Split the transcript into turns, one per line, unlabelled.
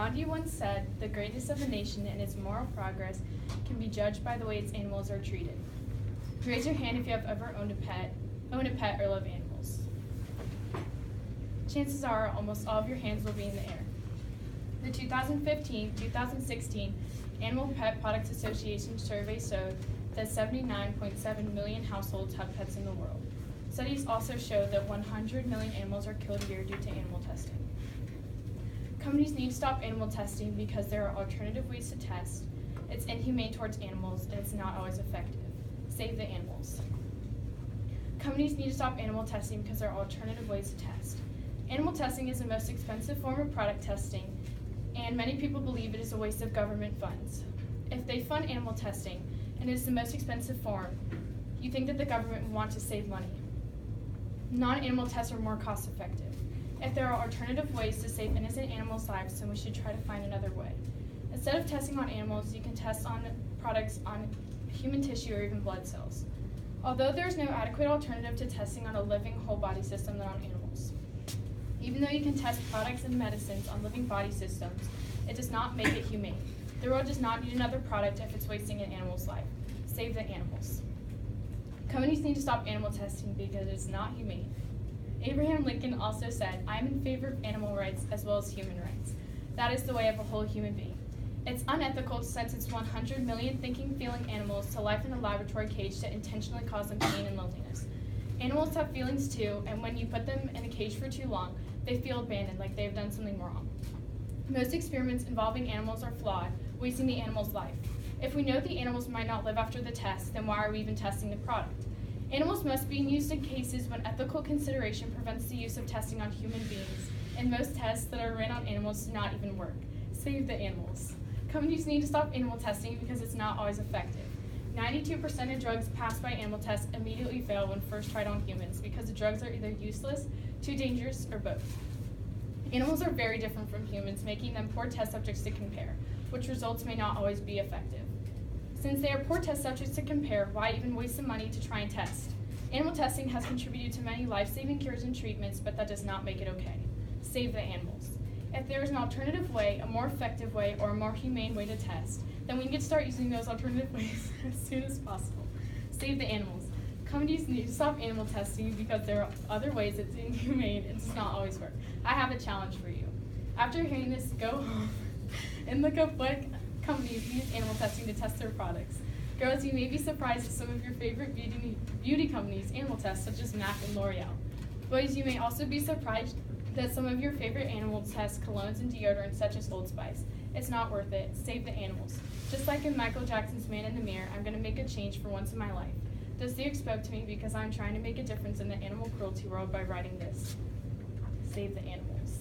Gandhi once said, "The greatness of a nation and its moral progress can be judged by the way its animals are treated." Raise your hand if you have ever owned a pet or love animals. Chances are almost all of your hands will be in the air. The 2015-2016 Animal Pet Products Association survey showed that 79.7 million households have pets in the world. Studies also show that 100 million animals are killed a year due to animal testing. Companies need to stop animal testing because there are alternative ways to test. It's inhumane towards animals and it's not always effective. Save the animals. Companies need to stop animal testing because there are alternative ways to test. Animal testing is the most expensive form of product testing, and many people believe it is a waste of government funds. If they fund animal testing and it is the most expensive form, you think that the government would want to save money. Non-animal tests are more cost effective. If there are alternative ways to save innocent animals' lives, then we should try to find another way. Instead of testing on animals, you can test on products on human tissue or even blood cells. Although there is no adequate alternative to testing on a living whole body system than on animals. Even though you can test products and medicines on living body systems, it does not make it humane. The world does not need another product if it's wasting an animal's life. Save the animals. Companies need to stop animal testing because it is not humane. Abraham Lincoln also said, "I am in favor of animal rights as well as human rights. That is the way of a whole human being. It's unethical to sentence 100 million thinking, feeling animals to life in a laboratory cage to intentionally cause them pain and loneliness. Animals have feelings too, and when you put them in a cage for too long, they feel abandoned, like they've done something wrong. Most experiments involving animals are flawed, wasting the animal's life. If we know the animals might not live after the test, then why are we even testing the product? Animals must be used in cases when ethical consideration prevents the use of testing on human beings, and most tests that are ran on animals do not even work. Save the animals. Companies need to stop animal testing because it's not always effective. 92% of drugs passed by animal tests immediately fail when first tried on humans because the drugs are either useless, too dangerous, or both. Animals are very different from humans, making them poor test subjects to compare, which results may not always be effective. Since they are poor test subjects to compare, why even waste the money to try and test? Animal testing has contributed to many life-saving cures and treatments, but that does not make it okay. Save the animals. If there is an alternative way, a more effective way, or a more humane way to test, then we need to start using those alternative ways as soon as possible. Save the animals. Companies need to stop animal testing because there are other ways it's inhumane and does not always work. I have a challenge for you. After hearing this, go home and look up what companies use animal testing to test their products. Girls, you may be surprised at some of your favorite beauty companies' animal tests, such as MAC and L'Oreal. Boys, you may also be surprised that some of your favorite animal test colognes and deodorants, such as Old Spice. It's not worth it. Save the animals. Just like in Michael Jackson's Man in the Mirror, I'm going to make a change for once in my life. This lyric spoke to me because I'm trying to make a difference in the animal cruelty world by writing this. Save the animals.